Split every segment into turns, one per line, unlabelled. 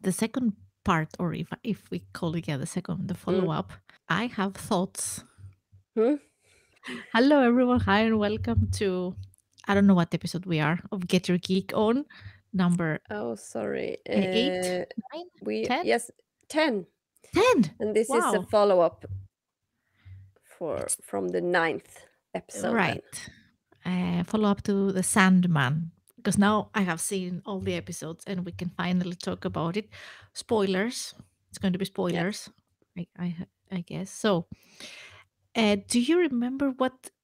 the second part, or if we call it the follow-up, I have thoughts.
Hmm?
Hello everyone, hi and welcome to, I don't know what episode we are of Get Your Geek On, number
Oh, sorry.
8, 9, 10?
Yes, 10.
10!
And this is a
Wow,
follow-up
it's
from the 9th episode then.
right. Follow up to the Sandman, because now I have seen all the episodes and we can finally talk about it. Spoilers. It's going to be
Yeah.
spoilers, I guess. So, do you remember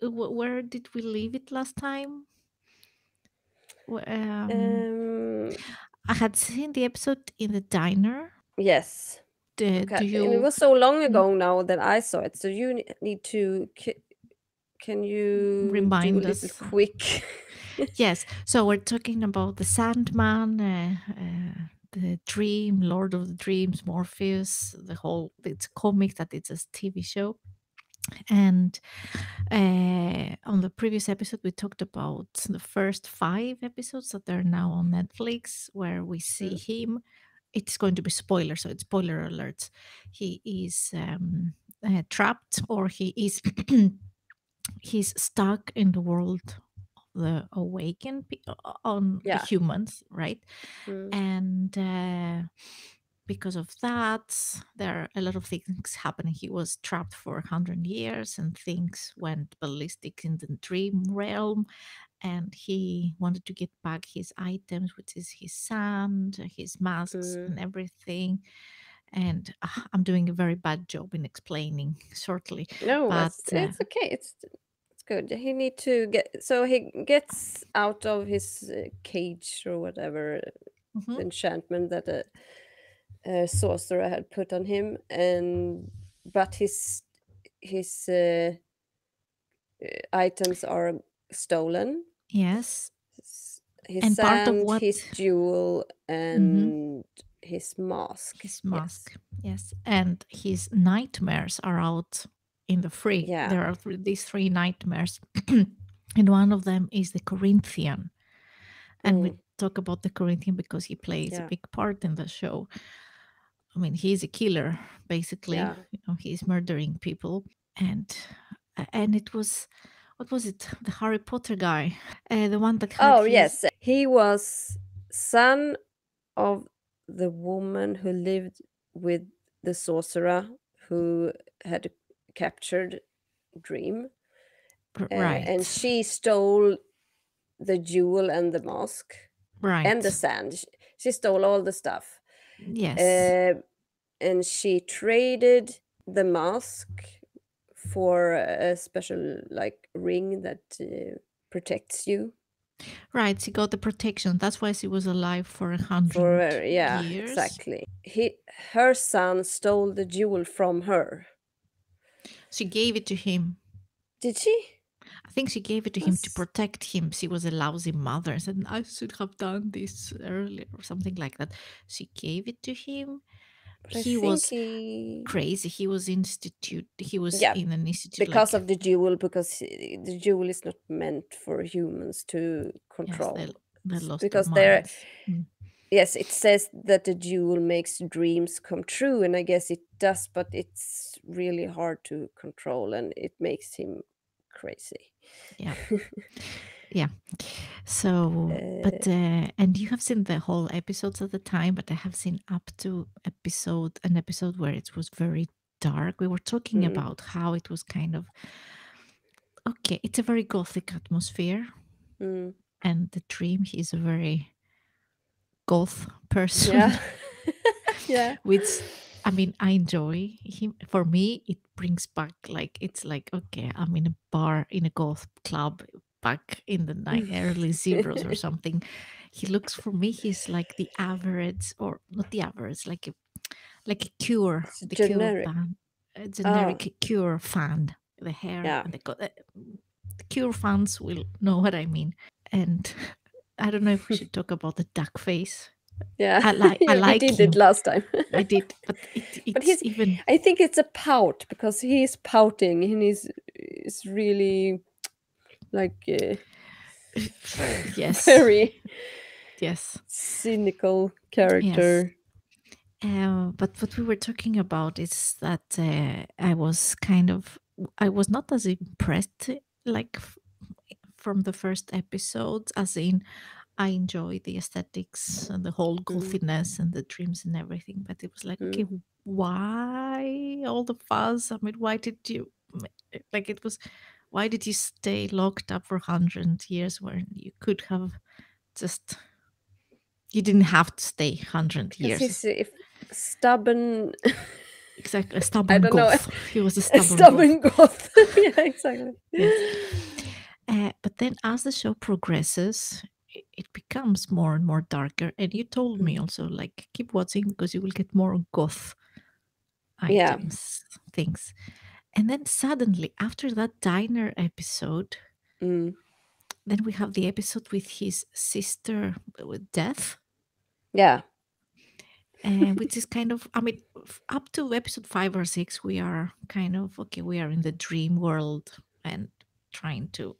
where did we leave it last time? Wh- Um,
Um,
I had seen the episode in the diner.
yes.
Do
Okay. And it
you
was so long
mm,
ago now that I saw it. So you need to can you do a
remind
little
us?
quick?
Yes. So we're talking about the Sandman, the Dream, Lord of the Dreams, Morpheus, the whole. It's a comic that it's a TV show. And on the previous episode, we talked about the first 5 episodes that are now on Netflix, where we see
Mm,
him. It's going to be spoiler, so it's spoiler alerts. He is trapped, or he is he's stuck in the world of the awakened on the
yeah.
humans, right?
Mm,
And because of that, there are a lot of things happening. He was trapped for 100 years and things went ballistic in the dream realm. And he wanted to get back his items, which is his sand, his masks,
mm.
and everything. And I'm doing a very bad job in explaining shortly.
No,
But
it's okay. It's good. He need to get so he gets out of his cage or whatever
mhm,
enchantment that a sorcerer had put on him, and but his items are stolen.
yes.
His
And part of
sand,
what
his jewel,
mhm,
and his mask.
his
Yes.
mask, yes, and his nightmares are out in the free.
Yeah.
There are these 3 nightmares, and one of them is the Corinthian. And we
Mm,
talk about the Corinthian because he plays a
yeah.
big part in the show. I mean, he's a killer, basically.
Yeah.
He's murdering people, and and it was, what was it? The Harry Potter guy, the one that had
Oh
his
yes, he was son of the woman who lived with the sorcerer who had captured Dream, and
right,
she stole the jewel and the mask and the
right,
sand. She stole all the stuff,
yes.
uh, and she traded the mask for a special like ring that protects you.
Right, she got the protection. That's why she was alive for 100
For yeah,
years.
exactly. Her son stole the jewel from her.
She gave it to him.
Did she?
I think she gave it to him to
That's,
protect him. She was a lousy mother. Said, I should have done this earlier or something like that. She gave it to him.
but I
He
think
was
he,
crazy. He was
yeah,
in an institute,
because
like,
of the jewel, because the jewel is not meant for humans to
yes,
control.
they lost their
Because there,
minds. Mm.
yes, it says that the jewel makes dreams come true, and I guess it does, but it's really hard to control, and it makes him crazy.
Yeah. Yeah. So, but
uh,
and you have seen the whole episodes at the time, but I have seen up to an episode where it was very dark. We were talking
mm,
about how it was kind of okay. It's a very gothic atmosphere,
mm,
and the Dream, he's a very goth person,
yeah, yeah.
which, I mean, I enjoy him. For me, it brings back, like, it's like, okay, I'm in a bar in a goth club back in the early zeros or something. He looks, for me, he's like the average, or not the average, like a Cure,
It's
the Cure
generic.
band, a
Oh,
generic Cure fan. The hair
yeah,
and the Cure fans will know what I mean. And I don't know if we should talk about the duck face.
yeah.
I
We
like
did it
him.
last time.
I did, but
But
it's even
I think it's a pout because he's pouting and is really like
yes,
very
yes,
cynical
yes.
character.
But what we were talking about is that I was not as impressed like from the first episodes, as in I enjoy the aesthetics and the whole
Mm,
goofiness and the dreams and everything. But it was like, okay,
mm.
why all the fuss? I mean, why did you like it was? Why did you stay locked up for 100 years when you could have just you didn't have to stay 100 years?
Because he's stubborn.
Exactly, a
I
stubborn
don't know.
goth. He was a
A
stubborn goth.
stubborn goth. Yeah, exactly.
Yes. But then as the show progresses, it becomes more and more darker. And you told me
Mm.
also, like, keep watching because you will get more goth
Yeah.
items, things. And then suddenly, after that diner episode,
Mm.
then we have the episode with his sister with death,
Yeah.
which is kind of, I mean, up to episode 5 or 6, we are kind of, okay, we are in the dream world and trying to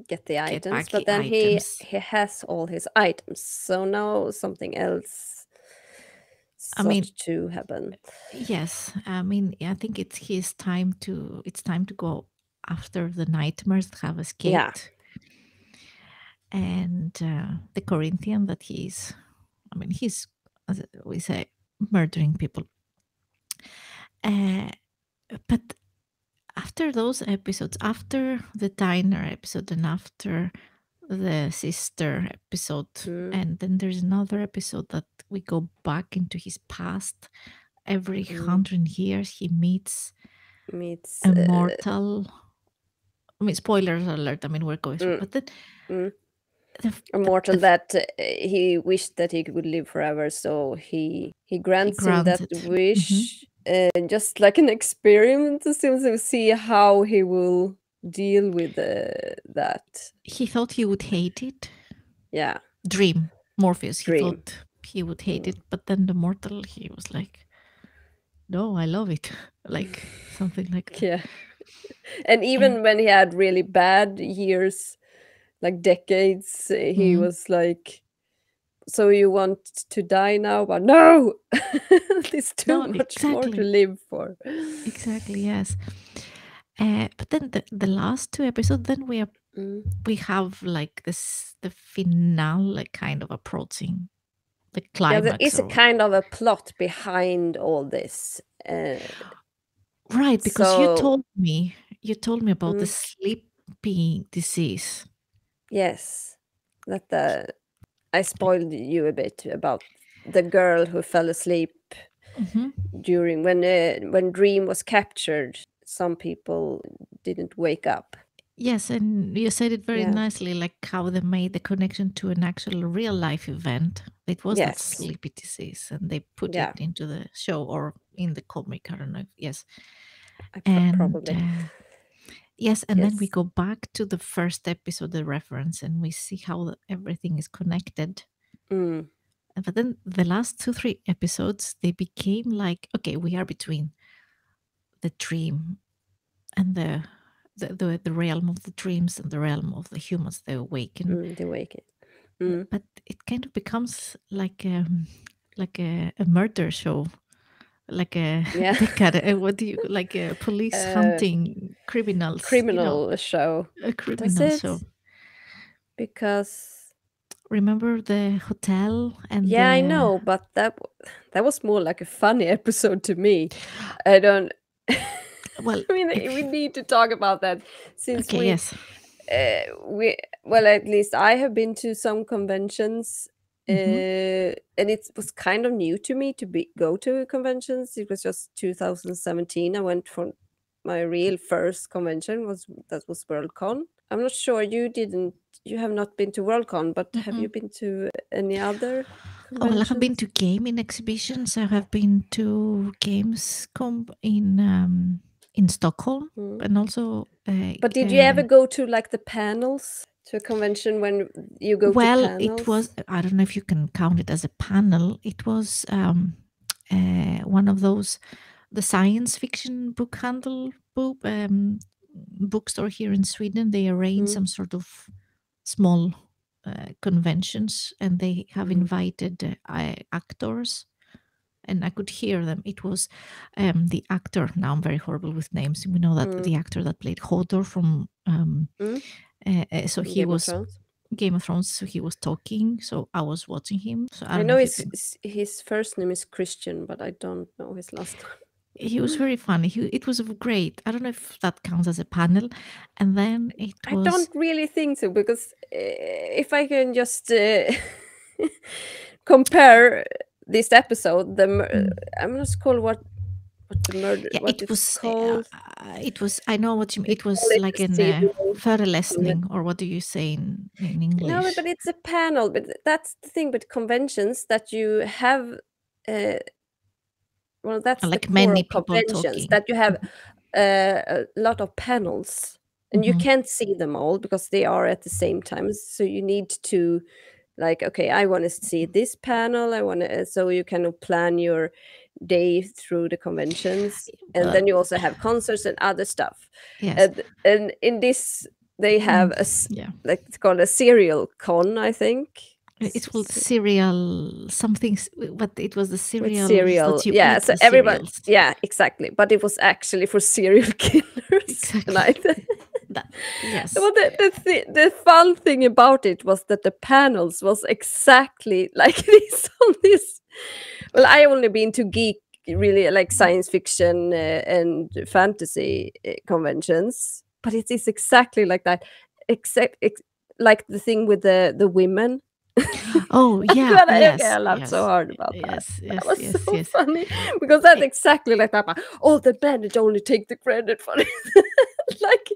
Get the
get
items,
back
but
the
then he
items.
he has all his items. So now something else
I mean,
start to happen.
yes, I mean, I think it's time to go after the nightmares that have
Yeah.
escaped, and the Corinthian that he's, I mean, he's, as we say, murdering people. Uh, but after those episodes, after the diner episode, and after the sister episode,
Mm.
and then there's another episode that we go back into his past. Every
Mm.
100 years, he meets
Meets
a mortal. I mean, spoilers alert. I mean, we're going through,
mm,
but then
mm.
the
A
the,
mortal
the
that he wished that he could live forever, so he
he
grants him that
granted. Mhm.
wish, just like an experiment to see how he will deal with that.
He thought he would hate it.
Yeah,
Dream Morpheus. He
dream.
thought he would hate
Mm.
it, but then the mortal, he was like, "No, I love it," like something like that.
Yeah, and
And
even when he had really bad years, like decades, he
mm,
was like, "So you want to die now?" But no, there's too
no,
much more to
exactly,
live for.
exactly, yes. But then the last two episodes, then
Mm.
we have like this the finale kind of approaching the
Yeah, there
climax
is a
or
kind of a plot behind all this.
right, because
So,
you told me about the
mm,
sleeping disease.
yes, that I spoiled you a bit about the girl who fell asleep
Mhm.
during when Dream was captured. Some people didn't wake up.
Yes, and you said it very
Yeah.
nicely, like how they made the connection to an actual real life event. It was that
Yes.
sleepy disease, and they put it
Yeah.
into the show or in the comic. I don't know. Yes, and
Probably.
yes, and then we
Yes.
go back to the first episode, the reference, and we see how everything is connected.
Mm.
But then the last 2 3 episodes, they became like, okay, we are between the dream and the realm of the dreams and the realm of the humans, the awaken.
Mm. The waking. Mm.
But it kind of becomes like a murder show, like a
Yeah.
decade. What do you like a police
uh,
hunting criminals? You know,
Criminal show.
a
Does
criminal show.
it? Because
Remember the hotel and
yeah, I
the
know, but that was more like a funny episode to me. I don't.
well,
I mean, we
if
need to talk about that since
okay, yes.
we well, at least I have been to some conventions,
Hmm.
and it was kind of new to me to go to conventions. It was just 2017. I went for my real first convention was Worldcon. I'm not sure you have not been to Worldcon, but have you
Mm-mm.
been to any other
Oh, well, I have been
conventions?
to gaming exhibitions. I have been to Gamescom in Stockholm,
Mm.
and also
But did you ever go to like the panels to a convention when you go to
well, it was.
panels?
I don't know if you can count it as a panel. It was one of those the science fiction book handle bookstore here in Sweden. They arrange
Mm.
some sort of small conventions, and they have
Mm.
invited actors and I could hear them. It was the actor. Now I'm very horrible with names. We know that
Mm.
the actor that played Hodor from
Mm.
so he
Game of
was
Thrones.
Game of Thrones. So he was talking. So I was watching him. So I
I
don't know
know
if you can.
his first name is Christian, but I don't know his last
He was
name.
very funny. It was great. I don't know if that counts as a panel. And then it
I don't
was
really think so because if I can just compare this episode,
mm,
I'm not called what the murder
yeah,
what it's called.
it was. I know what you mean.
We
It
call
was
it
like
a
an
serial
föreläsning,
convention.
or what do you say in
No,
English?
but it's a panel. But that's the thing with conventions that you have. Uh, well, that's the
Like
core
many
of
people
conventions
talking.
that you have a lot of panels, and you
Mhm.
can't see them all because they are at the same time. So you need to like, okay, I want to see this panel. I want to, so you kind of plan your day through the conventions, and
But
then you also have concerts and other stuff.
yes,
And in this, they have
mm, yeah.
like it's called a serial con, I think.
It's called cereal something, but it was the
With
cereals
serial,
that you
yeah.
eat
So
the
everybody,
cereals.
yeah, exactly. But it was actually for serial killers, and I.
Exactly. That yes.
Well, the fun thing about it was that the panels was exactly like this on this. Well, I only been to geek, really like science fiction and fantasy conventions, but it is exactly like that, except like the thing with the women.
Oh yeah,
God, okay,
yes,
I laughed so
yes,
hard about that.
yes,
That
yes,
was so
yes, yes.
funny because that's
I,
exactly like that. But, oh, the bandit only take the credit for it, like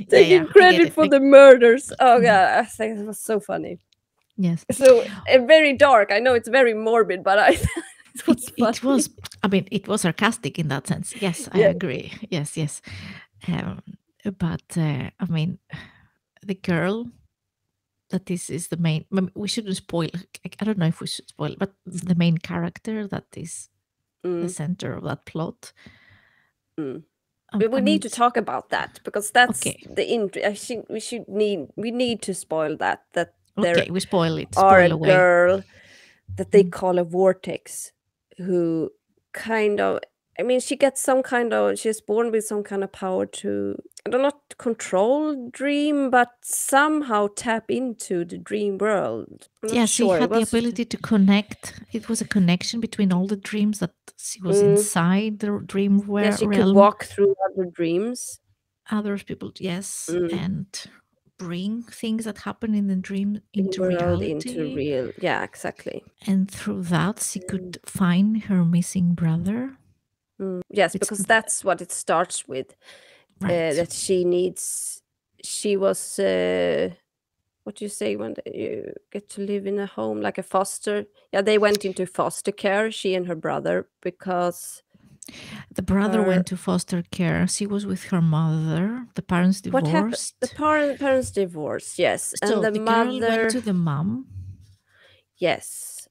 yeah, yeah,
taking
I get
credit
it.
for the murders. Oh
Mhm,
god, I think it was so funny.
yes.
So very dark. I know it's very morbid, but I it was
It
funny.
was. I mean, it was sarcastic in that sense. Yes, I
Yeah.
agree. Yes, yes. Um, but I mean, the girl that this is the main. We shouldn't spoil. I don't know if we should spoil, but the main character that is the
Mm,
center of that plot.
mm. But
I
we
mean,
need to talk about that because that's
okay,
the I think we need to spoil that there
okay, we spoil it.
are a
Spoil away.
girl that they
Mm.
call a vortex who kind of, I mean, she gets some kind of, she's born with some kind of power to, I don't know, control dream, but somehow tap into the dream world. I'm not
Yeah, she
sure. It
had the
was
ability to connect. It was a connection between all the dreams that she was
mm,
inside the dream
yeah, she could
realm.
walk through other dreams.
Other people, yes,
Mm,
and bring things that happen in the dream
in
into
world into
reality.
real, yeah, exactly.
And through that, she
Mm,
could find her missing brother.
yes,
It's
because that's what it starts with.
right.
That she needs. She was. What do you say when you get to live in a home like a foster? Yeah, they went into foster care, she and her brother, because
The brother
her
went to foster care. She was with her mother. The parents
what happened? The
divorced.
parents divorced, yes, and
So
the
the girl went
mother,
to the mom,
yes,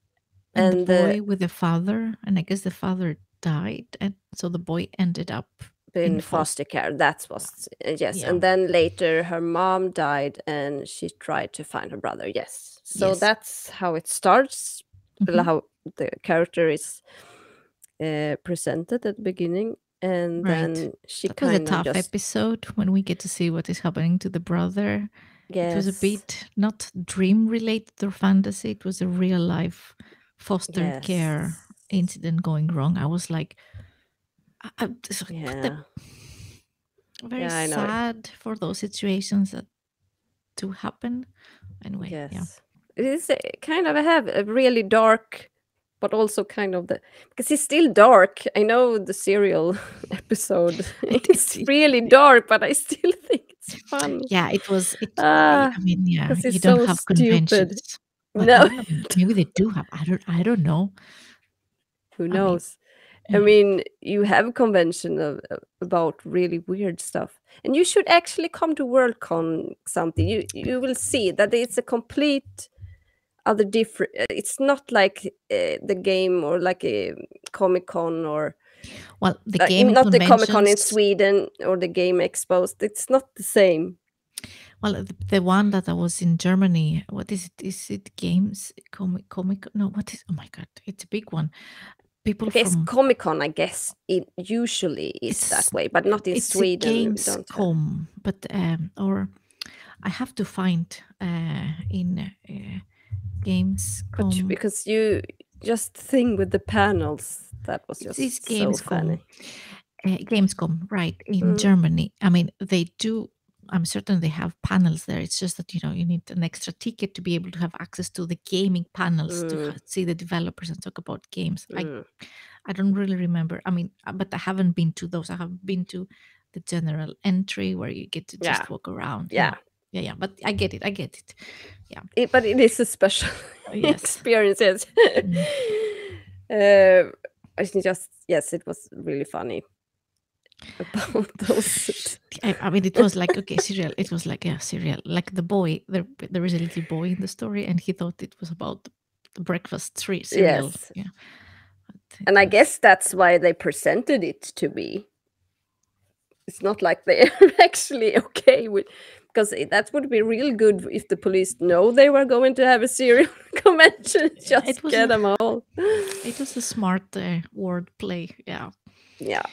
and the
and
boy with the father. And I guess the father died. And so the boy ended up in
in
foster.
foster care. That was yes,
Yeah.
and then later her mom died, and she tried to find her brother. Yes, so
Yes.
that's how it starts.
Hmm.
How the character is presented at the beginning, and
Right.
then she
That was a
kind of
tough
just
episode when we get to see what is happening to the brother. It was a
yes,
bit not dream related or fantasy. It was a real life foster
yes,
care incident going wrong. I was like, it's like, what the
yeah,
very
yeah, I know it.
sad for those situations that do happen. Anyway, yeah.
Yes, it is kind of have a really dark, but also kind of the because it's still dark. I know the serial episode is really
It
dark, but I still think it's funny.
yeah, it was it.
Ah,
I mean, yeah,
because
you
it's
don't
so
have
stupid.
conventions. Well, I
No,
don't know. Maybe they do have. I don't know.
who
I mean,
knows? I
yeah.
mean, you have convention about really weird stuff, and you should actually come to Worldcon. Something you will see that it's a complete other different. It's not like the game or like a Comic Con or
Well, the
like
game
not the Comic Con in
conventions.
Sweden or the Game Exposed. It's not the same.
Well, the one that I was in Germany. What is it? Is it games comic? No, what is? Oh my god, it's a big one. people
I guess
from
Comic-Con, I guess it usually is that
it's
way, but not in
it's a
Sweden. We don't have.
Gamescom, but or I have to find in
But
Gamescom.
because you just thing with the panels, that was
It is
just so
Gamescom.
funny.
Gamescom, right, in
Mm,
Germany. I mean, they do. I'm certain they have panels there. It's just that you need an extra ticket to be able to have access to the gaming panels to
mm,
see the developers and talk about games.
mm.
I don't really remember. I mean, but I haven't been to those. I have been to the general entry where you get to
Yeah,
just walk around.
yeah.
Yeah. But I get it. I get it. Yeah.
But it is a special
Yes.
experience. Yes.
Mm.
I think just yes, it was really funny about those.
I mean, it was like okay, cereal. It was like cereal. Like the boy, there is a little boy in the story, and he thought it was about the breakfast cereal.
Yes,
Yeah, but
and
it
I
was
guess that's why they presented it to be. It's not like they're actually okay with, because that would be real good if the police know they were going to have a serial convention.
it
Just
was
get
a
them all.
it was a smart word play. Yeah.
Yeah,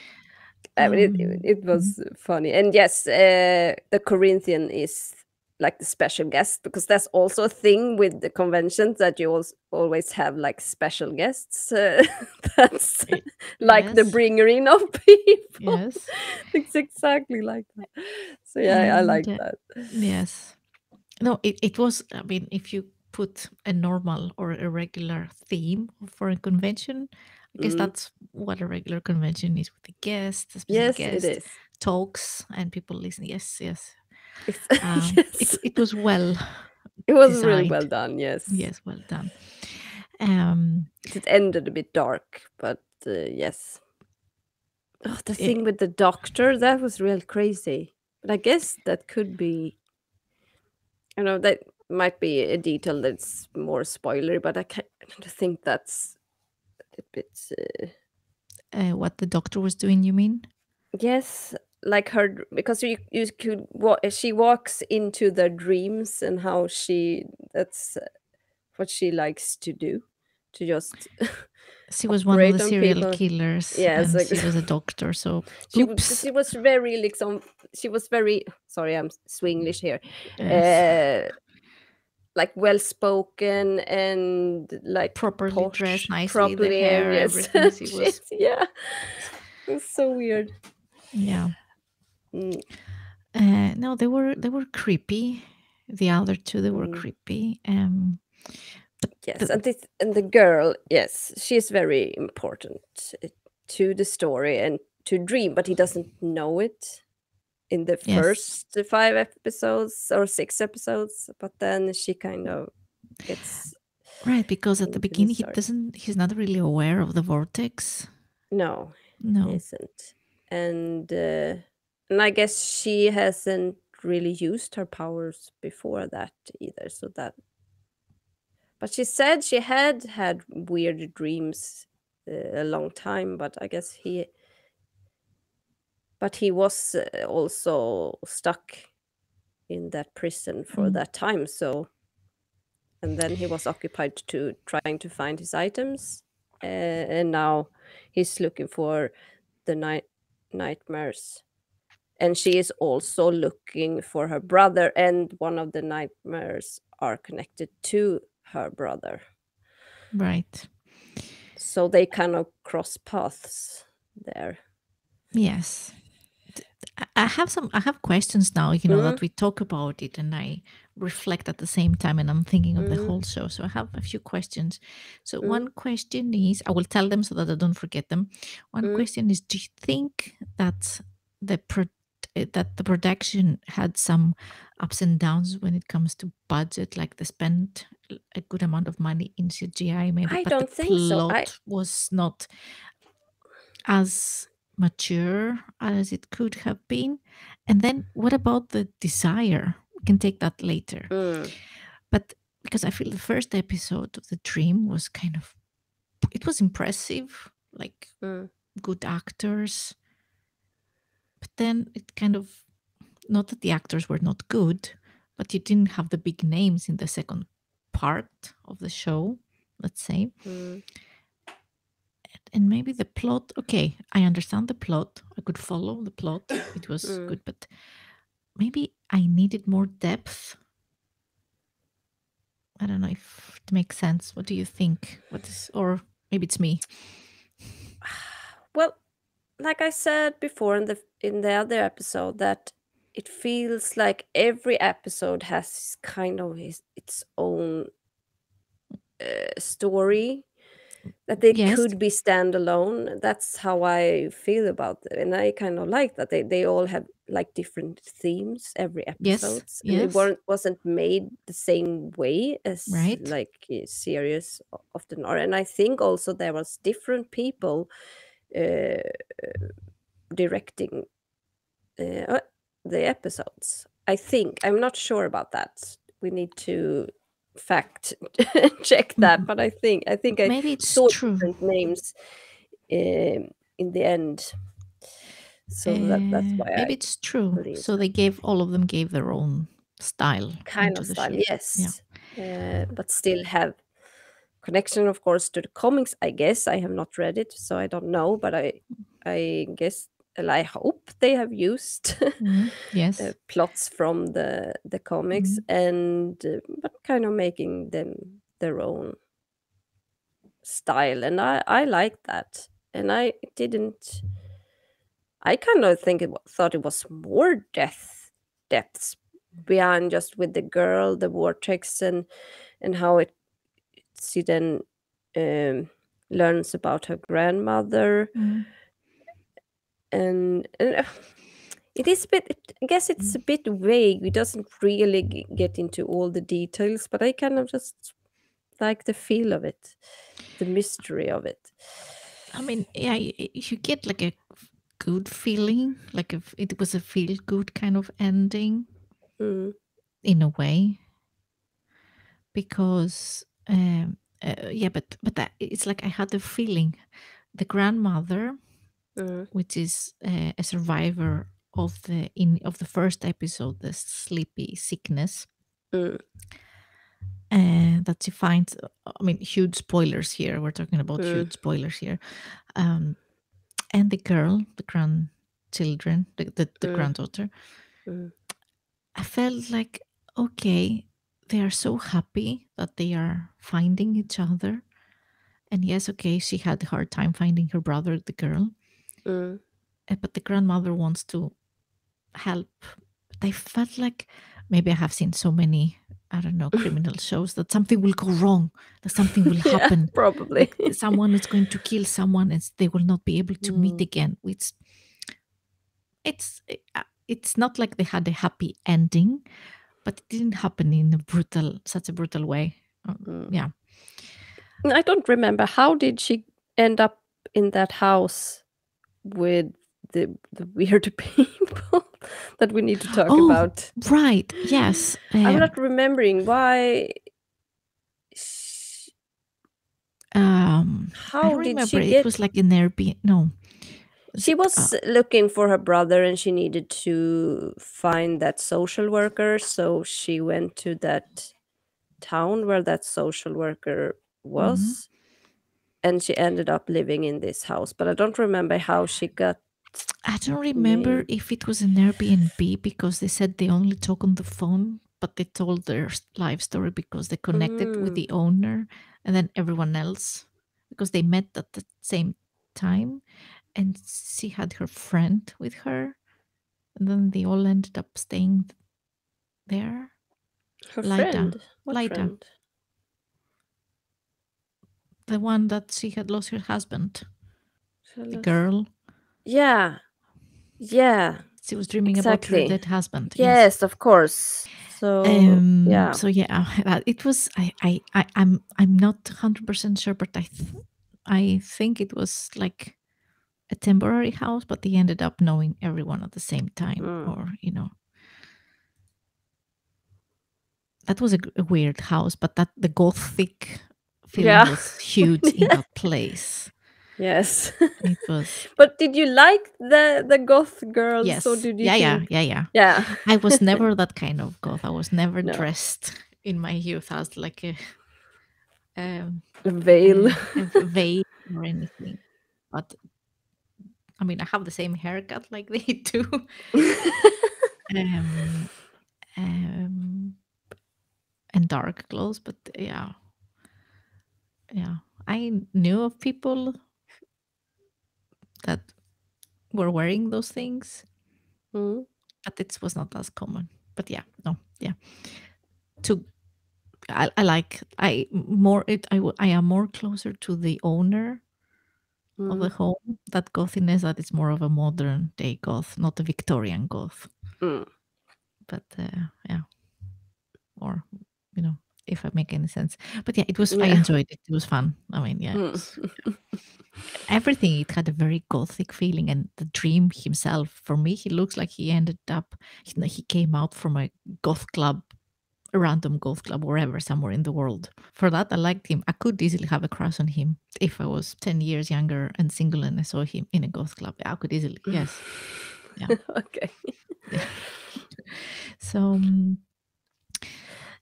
I mean, it
Mhm.
was funny. And yes, the Corinthian is like the special guest, because that's also a thing with the conventions, that you always have like special guests. That's like the
Yes.
bringer in of people.
Yes.
It's exactly like that. So yeah, I
And
like that.
yes. No, it was, I mean, if you put a normal or a regular theme for a convention, I guess
Mm.
that's what a regular convention is with a guest, a special
Yes, it
guest,
is.
talks, and people listen. Yes, yes.
It's,
It
yes,
it was well
it was really well
designed.
done. Yes,
Yes, well done. Um,
it ended a bit dark, but yes. Oh, the
eh,
thing with the doctor, that was real crazy. But I guess that could be, that might be a detail that's more spoilery, but I kind of think that's a bit.
what the doctor was doing, you mean?
Yes, like her, because you could she walks into their dreams, and how that's what she likes to do, to just
She was one of the
operate on
serial
people.
killers,
Yes,
and
like,
she was a doctor. So, oops.
she was very like she was very, sorry, I'm Swinglish here,
Yes,
uh like well spoken and like
properly dressed,
posh,
nicely, the
properly,
hair,
yes.
everything. She was,
She's, yeah, it's so weird.
yeah.
Mm,
No, they were creepy. The other two, they were
mm.
creepy. But
Yes,
the,
and the girl, yes, she's very important to the story and to Dream, but he doesn't know it in the
yes,
first 5 episodes or 6 episodes, but then she kind of gets
right. Because at the
into the
beginning,
story.
he's not really aware of the vortex.
No, he
No.
isn't. And I guess she hasn't really used her powers before that either, so that, but she said she had weird dreams a long time, but I guess he was also stuck in that prison for
Mm,
that time, so, and then he was occupied to trying to find his items, and now he's looking for the nightmares, and she is also looking for her brother, and one of the nightmares are connected to her brother,
right.
so they kind of cross paths there.
Yes. I have questions now,
Mm,
that we talk about it and I reflect at the same time and I'm thinking of the
mm,
whole show. So I have a few questions. So
mm,
one question is, I will tell them so that I don't forget them. One
mm.
question is, do you think that the production had some ups and downs when it comes to budget, like they spent a good amount of money in CGI maybe,
I
but the
don't think so.
plot was not as mature as it could have been? And then what about the desire? We can take that later.
Mm,
But because I feel the first episode of The Dream was kind of, it was impressive, like
mm.
good actors. But then it kind of, not that the actors were not good, but you didn't have the big names in the second part of the show, let's say.
Mm.
And maybe the plot, okay, I understand the plot. I could follow the plot. It was
Mm.
good, but maybe I needed more depth. I don't know if it makes sense. What do you think? What is, or maybe it's me.
Well, like I said before in the other episode, that it feels like every episode has kind of its own story, that they
Yes,
could be standalone. That's how I feel about it, and I kind of like that they all have like different themes every
yes,
episodes, and it
yes,
wasn't made the same way as
right.
like series often are. And I think also there was different people uh, directing uh, the episodes. I think, I'm not sure about that. We need to fact check that,
M-
but I think I
Maybe it's
saw
true.
different names in the end, so that's why I
Maybe it's true.
believe
So
that
they gave all of them gave their own style
kind
into
of
the
style.
show. Yeah.
Yes, but still have connection, of course, to the comics. I guess I have not read it, so I don't know, but I guess, well, I hope they have used
Yes.
plots from the comics,
Mm.
and but kind of making them their own style, and I like that. And I didn't. I kind of think thought it was more depths behind just with the girl, the vortex, and how she then um, learns about her grandmother,
Mm.
and it is a bit. I guess it's a bit vague. It doesn't really get into all the details, but I kind of just like the feel of it, the mystery of it.
I mean, yeah, you get like a good feeling, like if it was a feel good kind of ending
Mm,
in a way, because yeah, but that, it's like I had the feeling the grandmother,
mm,
which is a survivor of the first episode, the sleepy sickness,
mm,
that she finds. I mean, huge spoilers here. We're talking about
mm,
huge spoilers here. Um, and the girl, the grandchildren, the
mm,
granddaughter.
mm,
I felt like, okay, they are so happy that they are finding each other. And yes, okay, she had a hard time finding her brother, the girl,
mm.
but the grandmother wants to help. But I felt like maybe I have seen so many, I don't know, criminal shows that something will go wrong, that something will
Yeah,
happen,
probably.
like someone is going to kill someone and they will not be able to meet
Mm,
again. It's not like they had a happy ending, but it didn't happen in a such a brutal way.
mm.
Yeah.
I don't remember, how did she end up in that house with the weird people that we need to talk
Oh,
about.
right. Yes.
I'm not remembering why. sh-
I
How
don't
did
remember.
she
It
get?
was like in Airbnb. No. Was
She
it?
was looking for her brother, and she needed to find that social worker. So she went to that town where that social worker
Mhm.
was, and she ended up living in this house. But I don't remember how she got
I don't
the
remember
name.
if it was an Airbnb because they said they only talk on the phone, but they told their life story because they connected with
Mm,
the owner and then everyone else because they met at the same time and she had her friend with her and then they all ended up staying there.
her
Lida,
friend. What
Lida,
friend?
the one that she had lost her husband, the
Jealous.
girl.
Yeah, yeah,
She was dreaming about her
exactly.
dead husband. Yes.
Yes, of course. So yeah.
So yeah, it was. I'm not 100% sure, but I think it was like a temporary house, but they ended up knowing everyone at the same time,
Mm.
or that was a weird house, but that the gothic feeling
Yeah.
was huge in that place.
Yes.
It was.
But did you like the goth girls, or
Yes.
did you
Yeah, yeah,
think?
yeah, yeah.
Yeah.
I was never that kind of goth. I was never
No.
dressed in my youth as like um,
Veil.
a veil or anything. But I mean, I have the same haircut like they do. um, um, and dark clothes, but yeah, yeah. I knew of people that were wearing those things,
Mm,
but it was not as common. But yeah, no, yeah. To I like I more it I am more closer to the owner of the
mm,
home. That gothiness that is more of a modern day goth, not a Victorian goth.
mm.
But yeah, or you know, if I make any sense. But yeah, it was. I
Yeah.
enjoyed it. It was fun. I mean, yeah, it
Mm.
was everything. It had a very gothic feeling, and the dream himself. For me, he looks like he ended up. He came out from a goth club, a random goth club, wherever, somewhere in the world. For that, I liked him. I could easily have a crush on him if I was 10 years younger and single, and I saw him in a goth club. I could easily, yes, yeah,
Okay.
yeah. So,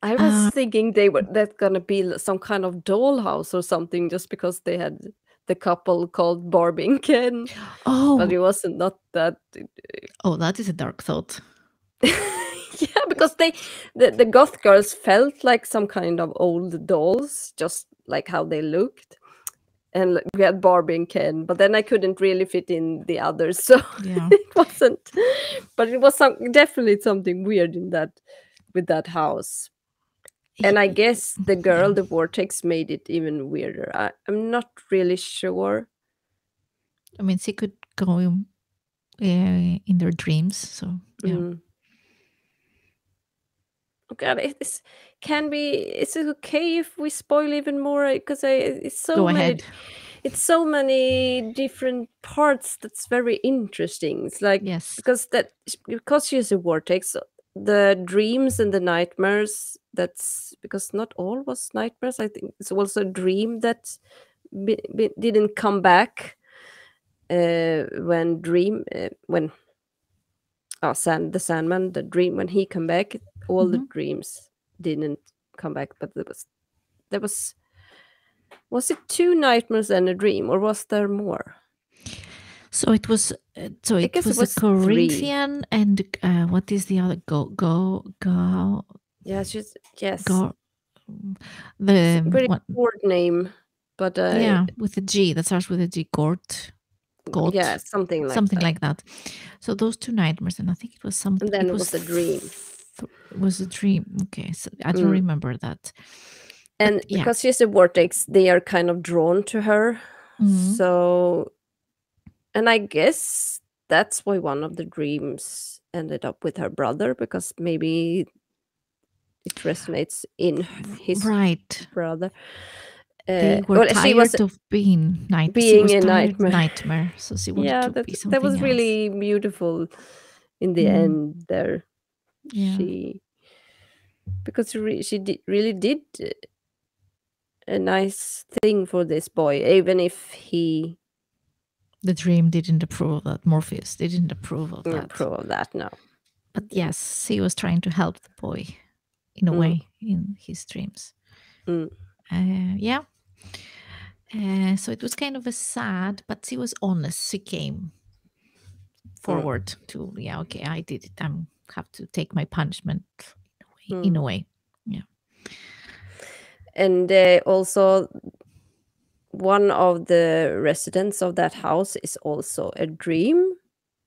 I was
uh,
thinking that's gonna be some kind of dollhouse or something, just because they had the couple called Barbie and Ken, but
oh,
it wasn't not that.
oh, that is a dark thought.
Yeah, because the goth girls felt like some kind of old dolls, just like how they looked. And we had Barbie and Ken, but then I couldn't really fit in the others, so
Yeah.
it wasn't. But it was definitely something weird in that with that house. And I guess the
Yeah.
girl, the vortex, made it even weirder. I'm not really sure.
I mean, she could go in their dreams. So, yeah.
Mm. Oh God, can be. Is it okay if we spoil even more? Because it's so
Go
many.
ahead.
It's so many different parts that's very interesting. It's like
Yes.
because she's a vortex, the dreams and the nightmares. That's because not all was nightmares. I think it's also a dream that didn't come back when the Sandman, the dream, when he come back, all the
Mhm.
dreams didn't come back, but there was it two nightmares and a dream, or was there more?
So it was. So
I
it
guess it
was a
was three.
Corinthian, and what is the other?
Yeah, she's yes,
Go.
it's a
The
very
what?
short name, but
Yeah, with a G that starts with a G.
yeah,
Gort,
something like
something
that.
like that. So those two nightmares, and I think it was some.
And then
It
it
was
was a dream.
was a dream. Okay, so I don't
Mm.
remember that. But
And
yeah.
because she's a vortex, they are kind of drawn to her.
Mhm.
So, and I guess that's why one of the dreams ended up with her brother, because maybe it resonates in his
Right.
brother.
They were
Well, she was
tired of being night. She
being
was
a
tired
nightmare.
nightmare, so she wanted
Yeah,
to be
that
something
was
else.
really beautiful in the
Mm,
end there.
yeah.
She because really did a nice thing for this boy, even if he
The dream didn't approve of that. Morpheus didn't approve of
didn't
that.
approve of that. No,
But
didn't.
yes, he was trying to help the boy in a
Mm,
way in his dreams.
mm,
Yeah. So it was kind of a sad, but she was honest. She came
mm,
forward to, yeah, okay, I did it. I have to take my punishment in a way. In
mm.
a way. Yeah.
And also, one of the residents of that house is also a dream.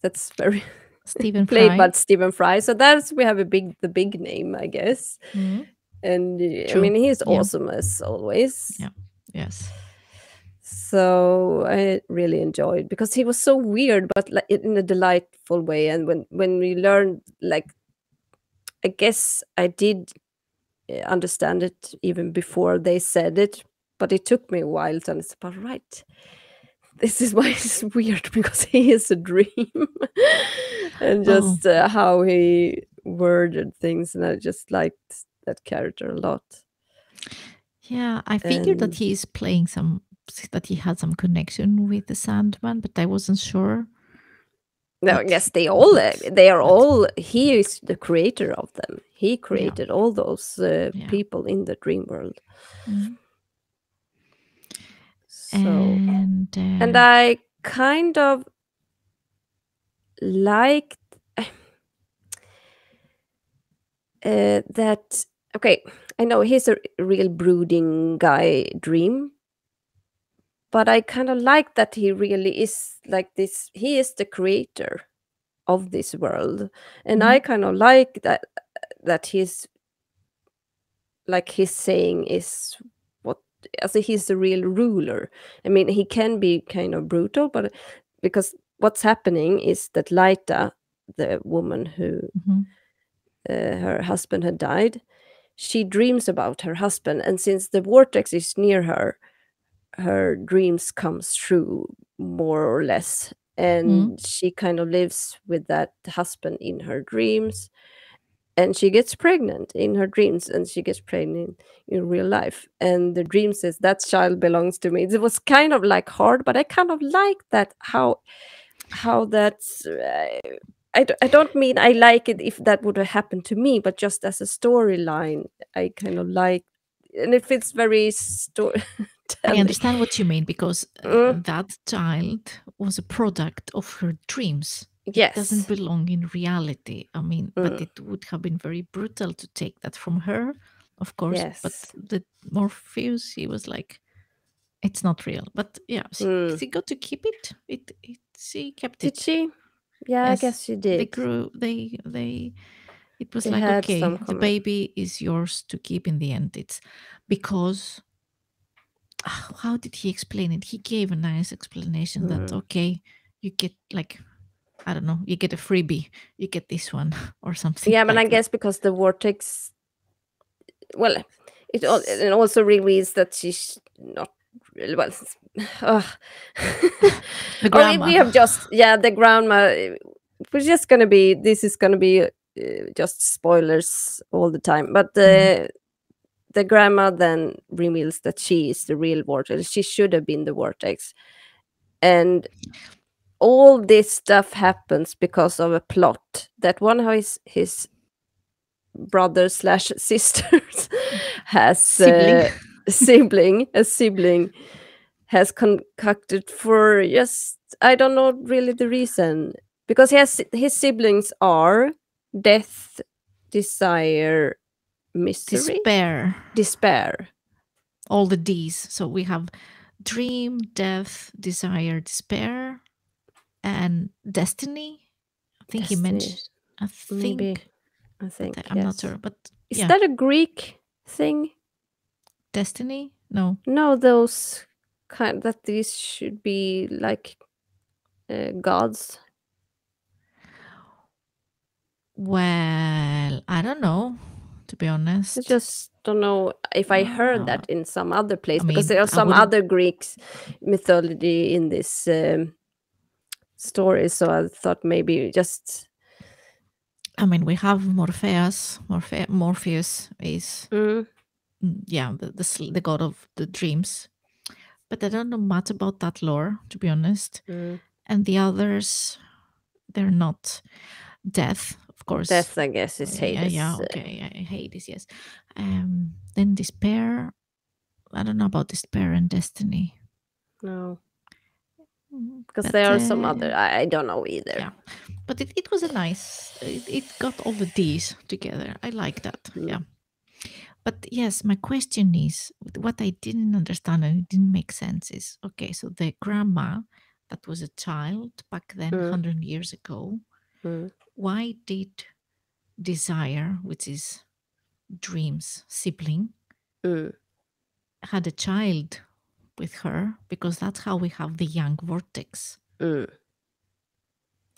That's very
Stephen
played by
Fry.
Stephen Fry. So that's we have the big name, I guess.
Mm,
And I
true.
mean, he's
Yeah.
awesome as always.
Yeah. Yes.
So I really enjoyed, because he was so weird, but like in a delightful way. And when we learned, like, I guess I did understand it even before they said it, but it took me a while to understand. But right, this is why it's weird, because he is a dream, and
Oh,
just how he worded things, and I just liked that character a lot.
yeah. I figured that
And
he's playing that he had some connection with the Sandman, but I wasn't sure.
no, I
But
guess
but
they are
but
all. He is the creator of them. He
yeah,
created all those
yeah.
people in the dream world.
Mm.
So, and
And
I kind of liked that. Okay, I know he's a real brooding guy, Dream, but I kind of like that he really is like this. He is the creator of this world, and I
mhm,
kind of like that he's like his saying is what, as he's the real ruler. I mean, he can be kind of brutal, but because what's happening is that Laita, the woman who
mhm,
her husband had died, she dreams about her husband, and since the vortex is near her, her dreams comes true more or less,
mhm,
and she kind of lives with that husband in her dreams, and she gets pregnant in her dreams, and she gets pregnant in real life, and the dream says that child belongs to me. It was kind of like hard, but I kind of like that, how that's I don't mean I like it if that would have happened to me, but just as a storyline, I kind of like, and it fits very
I
storytelling.
understand what you mean because
Mm,
that child was a product of her dreams. It doesn't
yes.
belong in reality. I mean, but
Mm,
it would have been very brutal to take that from her, of course. But
yes.
the Morpheus, he was like, it's not real. But yeah,
Mm.
she got to keep it. She kept
Did
it.
she? Yeah, I
Yes,
guess she
they
did.
grew. They. It was
They
like,
had
okay,
some
the
comment.
baby is yours to keep in the end. It's because how did he explain it? He gave a nice explanation that
Mm.
okay, you get like I don't know, you get a freebie, you get this one or something
Yeah, but I
like that.
guess because the vortex, well, it also reveals that she's not really well. Ugh.
The
Oh,
grandma.
we have just, yeah, the grandma. We're just gonna be. This is gonna be just spoilers all the time. But
Mm.
the grandma then reveals that she is the real vortex. She should have been the vortex, and all this stuff happens because of a plot that one of his brothers slash sisters has
Sibling.
a sibling has concocted for just, I don't know really the reason, because he has his siblings are death, desire, misery,
Despair.
despair,
All the D's. So we have dream, death, desire, despair, and destiny. I think he
destiny,
mentioned. I
maybe,
think,
I
but
think,
I'm not
yes.
sure. But
Is
yeah,
that a Greek thing?
destiny. No.
No, those kind that these should be like gods.
Well, I don't know. To be
I
honest,
just don't know if I heard
uh,
that in some other place,
I
because
mean,
there are
I
some
wouldn't.
other Greeks mythology in this story. So I thought maybe just
I mean, we have Morpheus. Morpheus is
mm,
yeah, the god of the dreams. But I don't know much about that lore, to be honest.
mm,
And the others, they're not. Death, of course.
death. I guess is
Yeah, yeah,
Hades.
okay. Yeah, Hades, yes. Then despair. I don't know about despair and destiny.
No, because
But
there are some other. I don't know either.
yeah, but it was a nice. It got all the D's together. I like that.
Mm,
Yeah. But yes, my question is what I didn't understand and it didn't make sense is okay, so the grandma that was a child back then,
mm,
100 years ago,
mm,
why did Desire, which is Dream's sibling,
mm,
had a child with her? Because that's how we have the young Vortex.
mm.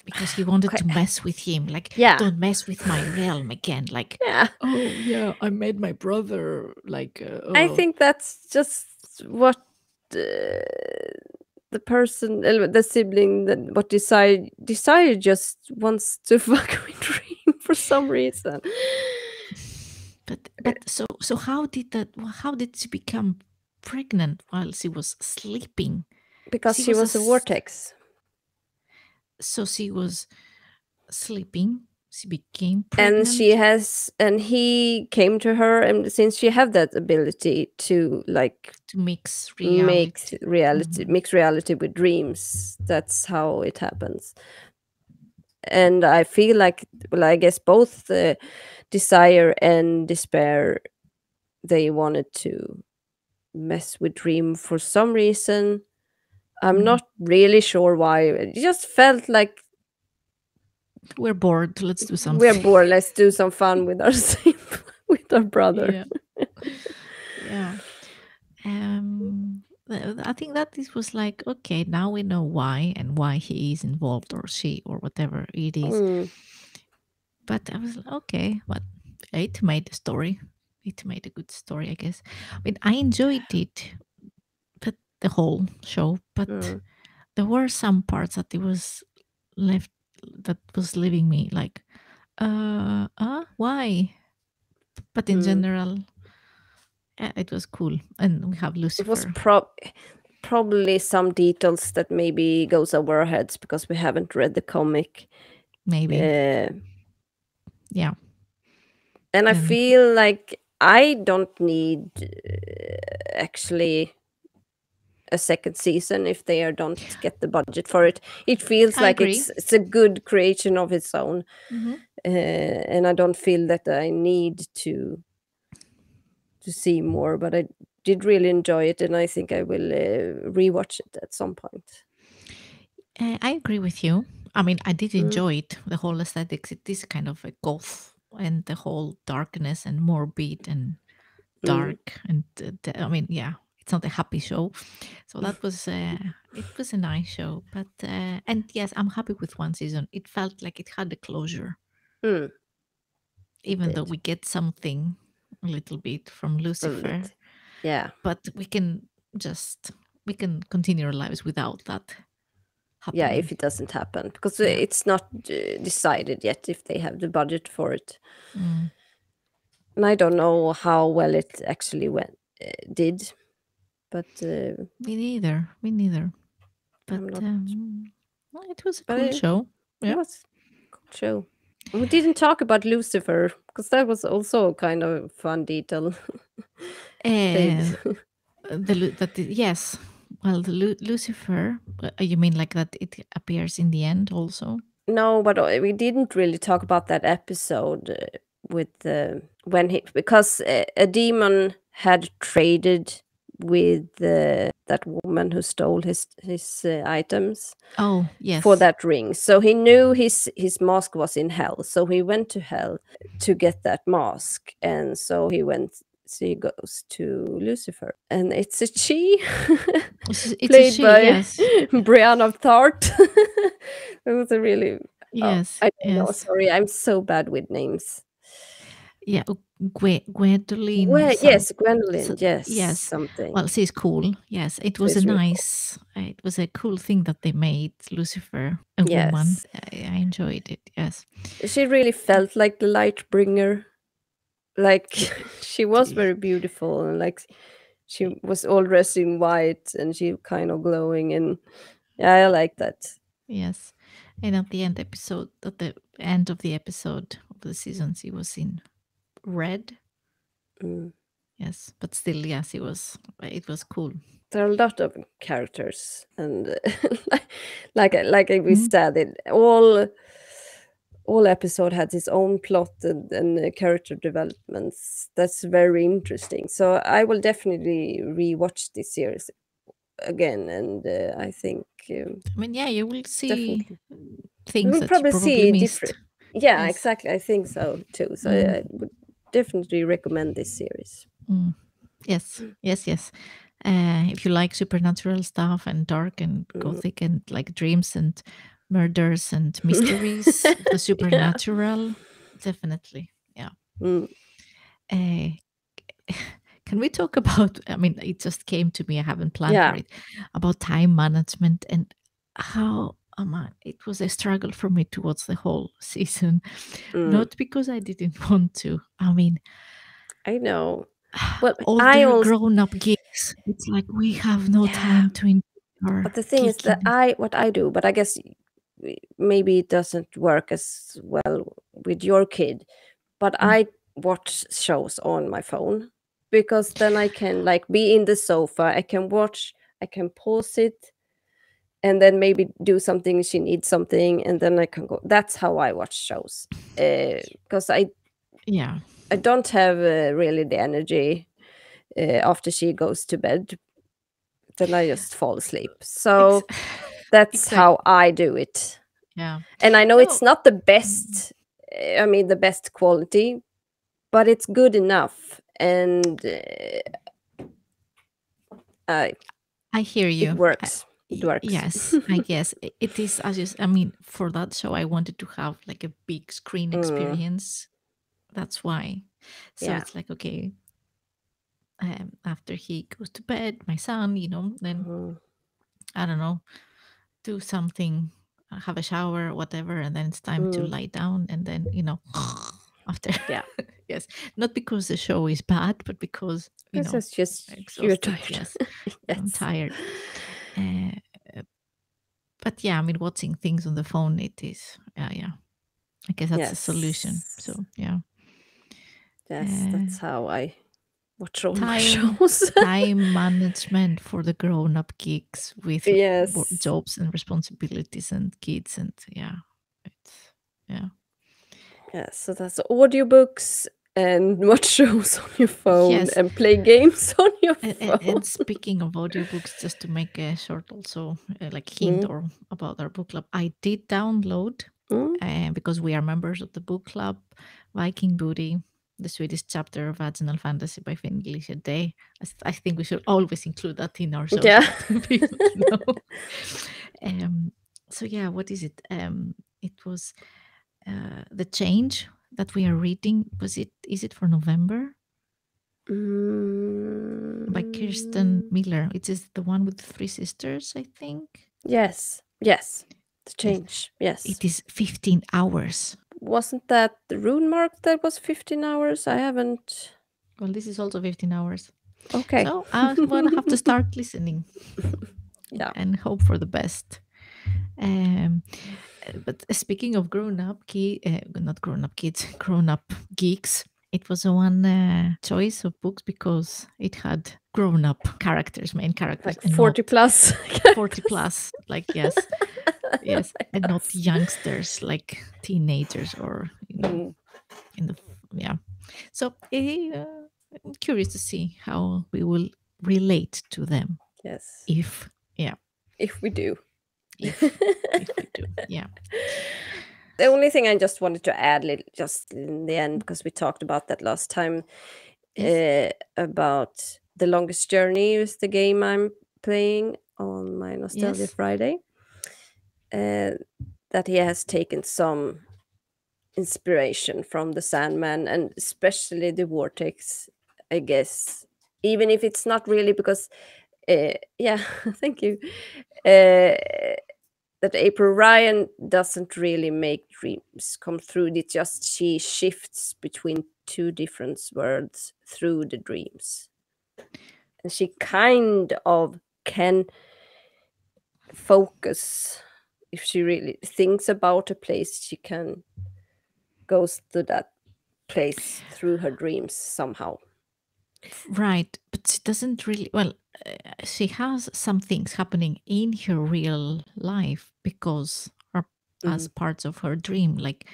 Because he wanted
Okay.
to mess with him, like,
Yeah,
don't mess with my realm again. Like,
yeah.
oh, yeah, I made my brother, like,
I
oh.
think that's just what the person, the sibling, that what desire just wants to fuck with Dream for some reason.
But how did that? How did she become pregnant while she was sleeping?
Because
She
she
was
was a vortex.
so she was sleeping. she became
And
pregnant
he came to her, and since she have that ability to like
to mix reality. Mhm.
mix reality with dreams, that's how it happens. And I feel like, well, I guess both Desire and Despair, they wanted to mess with Dream for some reason. I'm
Mhm.
not really sure why. It just felt like
We're bored. Let's do
we're
something.
bored. Let's do some fun with our with our brother.
Yeah. Yeah. I think that this was like, okay, now we know why and why he is involved or she or whatever it is.
Mm,
But I was like, okay, but it made a story. It made a good story, I guess. I mean, I enjoyed it, but the whole show. But
mm,
there were some parts that it was left that was leaving me like, why? But in
mm.
general, it was cool, and we have
It was
Lucifer,
probably some details that maybe goes over our heads because we haven't read the comic.
maybe.
Uh,
Yeah,
and I
and
feel like I don't need actually a second season if they don't get the budget for it. It feels
I
like
agree.
it's a good creation of its own,
Hmm.
and I don't feel that I need to see more. But I did really enjoy it, and I think I will rewatch it at some point.
I agree with you. I mean, I did
Mm,
enjoy it. The whole aesthetics. It is kind of a goth, and the whole darkness and morbid and
mm,
dark. And I mean, yeah, it's not a happy show. So that was it was a nice show. But and yes, I'm happy with one season. It felt like it had a closure,
mm, it
even though
did
we get something a little bit from
from
Lucifer.
it. Yeah,
But just we can continue our lives without that
yeah.
happening.
If it doesn't happen, because
Yeah.
it's not decided yet if they have the budget for it,
Mm.
and I don't know how well it actually went did. But
Me neither. Me neither. But
I'm not.
well, it was a
But
cool show.
it
Yeah.
was a cool show. We didn't talk about Lucifer because that was also kind of a fun detail. They'd
And yes. Well, the Lucifer. You mean like that? It appears in the end also.
no, but we didn't really talk about that episode with when he because a demon had traded with that woman who stole his items
Oh
for
yes,
that ring. So he knew his mask was in hell. So he went to hell to get that mask, and so he went. So he goes to Lucifer, and it's a she
it's a
played
she.
by
Yes.
Brianna Tart. It was a really
Yes.
I don't know.
Yes.
Sorry, I'm so bad with names.
Yeah. Gwendoline.
Yes, Gwendolyn.
So,
Yes,
yes.
something.
Well, she's cool. Yes, it was a
She's really cool.
nice. It was a cool thing that they made Lucifer a woman.
Yes,
I enjoyed it. Yes.
she really felt like the light bringer. Like she was
D-
very beautiful, and like she was all dressed in white, and she kind of glowing, and yeah, I like that.
Yes. And at the end of the episode of the season, she was in red.
Mm.
Yes, but still, yes, it was cool.
There are a lot of characters, and like we
Mhm.
said, all episode has its own plot and character developments. That's very interesting. So I will definitely rewatch this series again, and I think
I mean, yeah, you will see
definitely we
things
will
that you
probably
probably
see different.
missed.
Yeah,
Yes.
exactly. I think so too. So
Mm,
I would definitely recommend this series.
mm. Yes, yes, yes. If you like supernatural stuff and dark and
Mm.
gothic and like dreams and murders and mysteries of the
Yeah.
supernatural, definitely. Yeah.
Mm.
Uh, can we talk about? I mean, it just came to me. I haven't planned for
Yeah.
it about time management and how. Oh man, it was a struggle for me towards the whole season.
Mm.
Not because I didn't want to. I mean,
I know. Well, I
older
also
grown up geeks. It's like we have no
yeah.
time to enjoy
But
our
the thing is that
geekiness.
what I do, but I guess maybe it doesn't work as well with your kid, but
Mm.
I watch shows on my phone because then I can like be in the sofa, I can watch, I can pause it, and then maybe do something, she needs something, and then I can go. That's how I watch shows. Because
Yeah.
I don't have really the energy after she goes to bed, then I just fall asleep.
Ex-
So that's
exactly.
how I do it.
Yeah.
And I know it's
No.
not the
Mm.
best, I mean, the best quality, but it's good enough. And
I hear
it
you.
works. It works.
Yes, I guess it is. I mean, for that show, I wanted to have like a big screen
Mm,
experience. That's why. So
yeah.
it's like, okay, after he goes to bed, my son, then
Mhm.
I don't know, do something, have a shower, whatever, and then it's time to
Mm,
lie down, and then after,
yeah.
yes, not because the show is bad, but because
It's just you're
exhausted.
tired.
Yes, I'm
Yes.
tired. Uh, but yeah, I mean, watching things on the phone, it is, yeah. I guess that's the solution.
Yes.
So yeah,
Yes,
uh,
that's how I watch all my
time
shows.
time management for the grown-up geeks with
Yes.
jobs and responsibilities and kids, and yeah, it's yeah.
Yes, so that's audiobooks and watch shows on your phone
Yes,
and play games on your
and
phone.
speaking of audiobooks, just to make a short also like hint
Mm,
or about our book club, I did download
mm.
because we are members of the book club, Viking Booty, the Swedish chapter of Vaginal Fantasy by Felicia Day. I think we should always include that in our show so
Yeah.
that people know. Um, so yeah, what is it? It was the change that we are reading. Is it for November? By Kirsten
Mm,
Miller. It is the one with the three sisters, I think.
yes. Yes. The
Yes,
change. Yes.
it is 15 hours.
Wasn't that the rune mark that was 15 hours? I haven't.
Well, this is also 15 hours.
Okay.
So I'm going to have to start listening
Yeah.
and hope for the best. Um, but speaking of not grown up kids, grown up geeks, it was a one choice of books because it had grown up characters, main characters,
Like
and
40
not
plus
40
characters.
plus. Like, yes, yes, and not
Yes.
youngsters like teenagers or,
Mm,
in the, yeah. So I'm curious to see how we will relate to them
yes.
if, yeah,
If we do.
if we do, yeah.
The only thing I just wanted to add, just in the end, because we talked about that last time,
Yes.
about The Longest Journey is the game I'm playing on my Nostalgia
Yes.
Friday. That he has taken some inspiration from the Sandman and especially the Vortex, I guess. Even if it's not really because, yeah, thank you. Uh, that April Ryan doesn't really make dreams come through. It's just she shifts between two different worlds through the dreams. And she kind of can focus. If she really thinks about a place, she can goes to that place through her dreams somehow.
Right. But she doesn't really, well, she has some things happening in her real life because, or as
Mm,
parts of her dream, like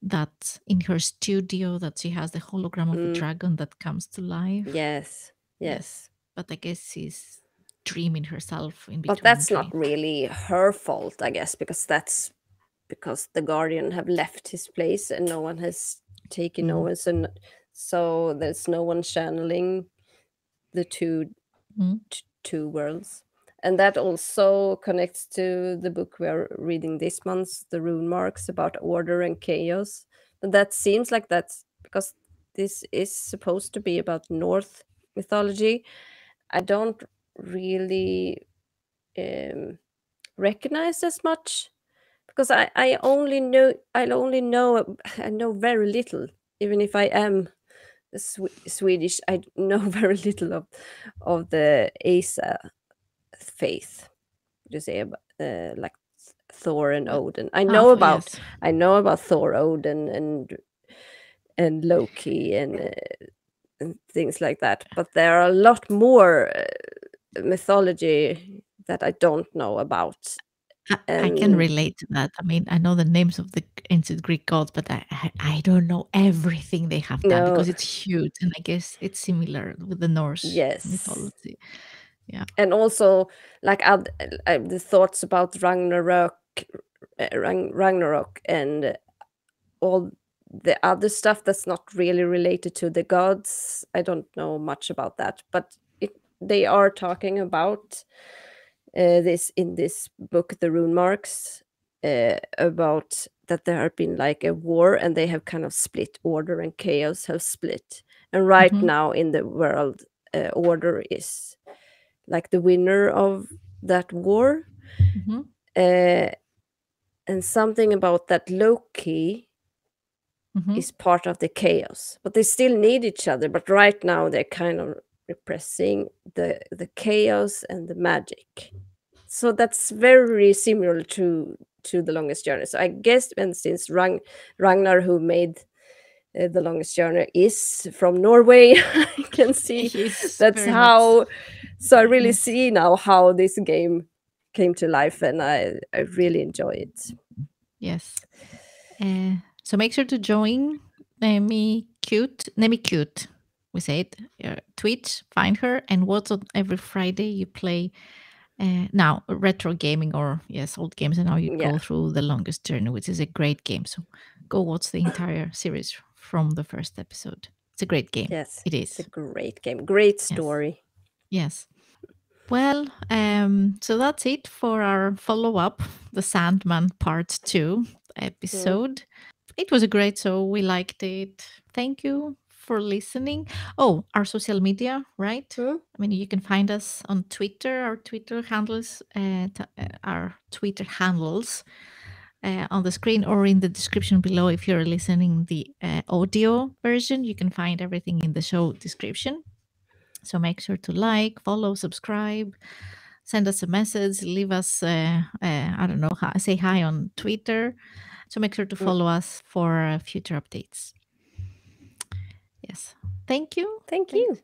that in her studio, that she has the hologram of a
mm,
dragon that comes to life.
yes,
Yes.
yes.
But I guess she's dreaming herself in
But
between
that's not
dreams.
really her fault, I guess, because that's because the guardian have left his place and no one has taken
Mm.
over. So there's no one channeling the
Mm.
two worlds. And that also connects to the book we are reading this month, The Rune Marks, about order and chaos. But that seems like that's because this is supposed to be about North mythology. I don't really recognize as much because I know very little. Even if I am Swedish, I know very little of the Asa faith. You say like Thor and
But
Odin.
yes.
I know about Thor, Odin, and Loki and things like that. But there are a lot more mythology that I don't know about.
I can
And
relate to that. I mean, I know the names of the ancient Greek gods, but I don't know everything they have done
no,
because it's huge, and I guess it's similar with the Norse
yes,
mythology. Yeah.
and also like the thoughts about Ragnarok and all the other stuff that's not really related to the gods. I don't know much about that, but they are talking about this in this book, The Rune Marks, about that there have been like a war and they have kind of split. Order and chaos have split, and right
Hmm.
now in the world, order is like the winner of that war.
Hmm.
Uh, and something about that Loki
Hmm.
is part of the chaos, but they still need each other. But right now they're kind of repressing the chaos and the magic. So that's very similar to the longest journey. So I guess, and since Ragnar, who made the longest journey, is from Norway, I can see
Yes,
that's
very much.
how. So I really
Yes.
see now how this game came to life, and I really enjoy it.
Yes. So make sure to join Nemi Cute. We say it. Twitch, find her, and what's on every Friday you play now retro gaming or yes old games, and now you
Yeah.
go through the longest journey, which is a great game. So go watch the entire series from the first episode. It's a great game.
Yes,
It
it's a
is.
great game. Great
Yes.
story.
Yes. Well, so that's it for our follow up, the Sandman Part 2
Mm.
episode. It was a great show. We liked it. Thank you for listening. Oh, our social media, right?
Mm.
I mean, you can find us on Twitter. Our Twitter handles on the screen or in the description below. If you're listening the audio version, you can find everything in the show description. So make sure to like, follow, subscribe, send us a message, leave us, I don't know, say hi on Twitter. So make sure to
Mm.
follow us for future updates. Yes. Thank you.
Thank you.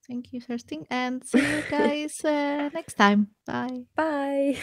Thank you, Kerstin. And see you guys next time. Bye.
Bye.